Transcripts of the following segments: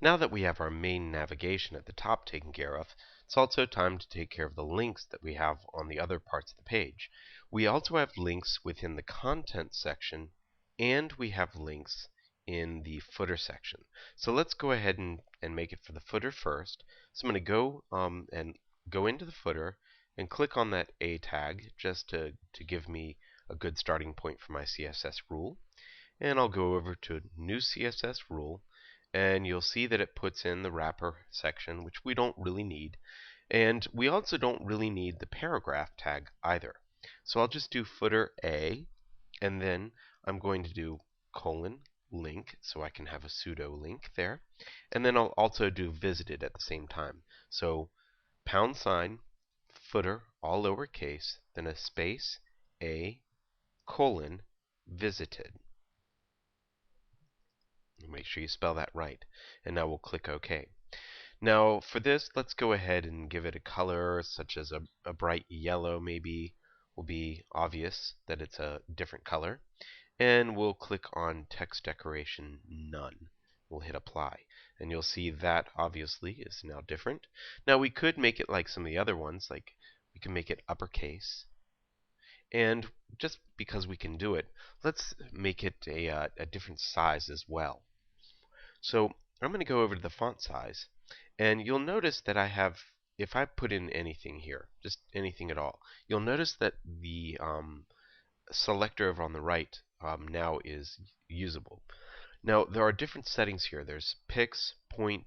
Now that we have our main navigation at the top taken care of, it's also time to take care of the links that we have on the other parts of the page. We also have links within the content section, and we have links in the footer section. So let's go ahead and make it for the footer first. So I'm going to go into the footer and click on that A tag just to give me a good starting point for my CSS rule. And I'll go over to New CSS Rule, and you'll see that it puts in the wrapper section, which we don't really need. And we also don't really need the paragraph tag either. So I'll just do footer A, and then I'm going to do colon link, so I can have a pseudo link there. And then I'll also do visited at the same time. So # footer, all lowercase, then a space, A, colon, visited. Make sure you spell that right. And now we'll click OK. Now for this, let's go ahead and give it a color such as a bright yellow maybe. Will be obvious that it's a different color. And we'll click on text decoration none. We'll hit apply. And you'll see that obviously is now different. Now we could make it like some of the other ones, like we can make it uppercase. And just because we can do it, let's make it a different size as well. So I'm going to go over to the font size, and you'll notice that I have, if I put in anything here, just anything at all, you'll notice that the selector over on the right now is usable. Now there are different settings here. There's pix, points,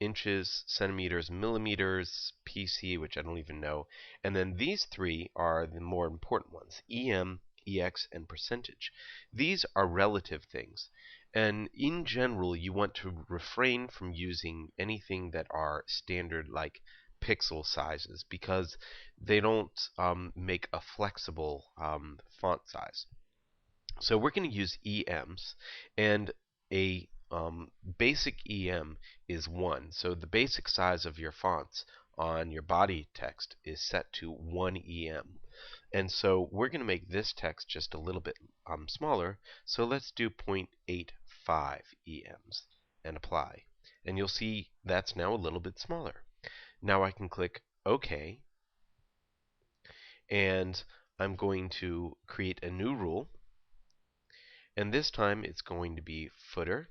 inches, centimeters, millimeters, PC, which I don't even know, and then these three are the more important ones: EM, EX, and percentage. These are relative things. And in general, you want to refrain from using anything that are standard like pixel sizes because they don't make a flexible font size. So we're going to use EMs, and a basic EM is 1. So the basic size of your fonts on your body text is set to 1 EM. And so we're going to make this text just a little bit smaller. So let's do 0.85 EMs and apply. And you'll see that's now a little bit smaller. Now I can click OK. And I'm going to create a new rule. And this time it's going to be footer.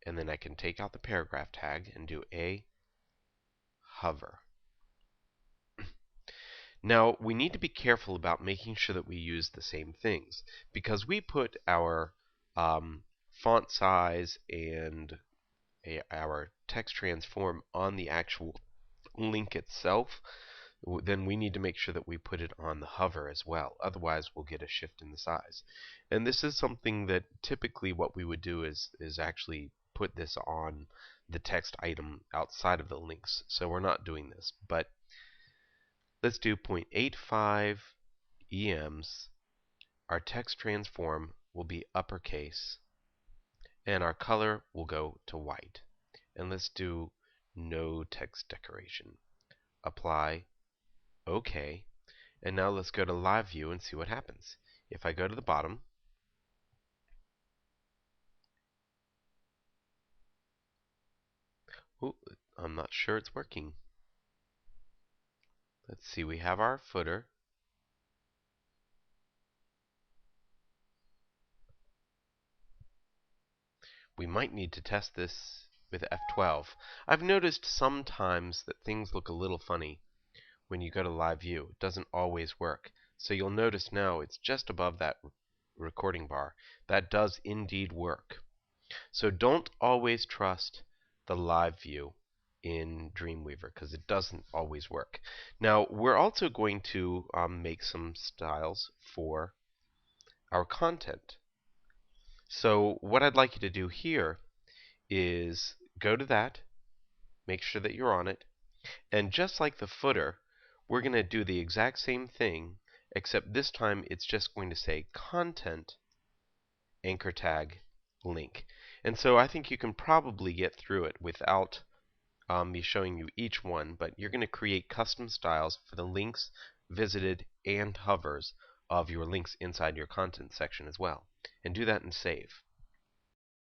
And then I can take out the paragraph tag and do a hover. Now we need to be careful about making sure that we use the same things, because we put our font size and our text transform on the actual link itself. Then we need to make sure that we put it on the hover as well. Otherwise, we'll get a shift in the size. And this is something that typically what we would do is actually put this on the text item outside of the links. So we're not doing this. But let's do 0.85 EMs. Our text transform will be uppercase. And our color will go to white. And let's do no text decoration. Apply. OK. And now let's go to live view and see what happens. If I go to the bottom, ooh, I'm not sure it's working. Let's see, we have our footer. We might need to test this with F12. I've noticed sometimes that things look a little funny when you go to live view. It doesn't always work. So you'll notice now it's just above that recording bar. That does indeed work. So don't always trust the live view in Dreamweaver because it doesn't always work. Now we're also going to make some styles for our content. So what I'd like you to do here is go to that, make sure that you're on it, and just like the footer, we're going to do the exact same thing, except this time it's just going to say content anchor tag link. And so I think you can probably get through it without me showing you each one, but you're going to create custom styles for the links, visited, and hovers of your links inside your content section as well. And do that and save.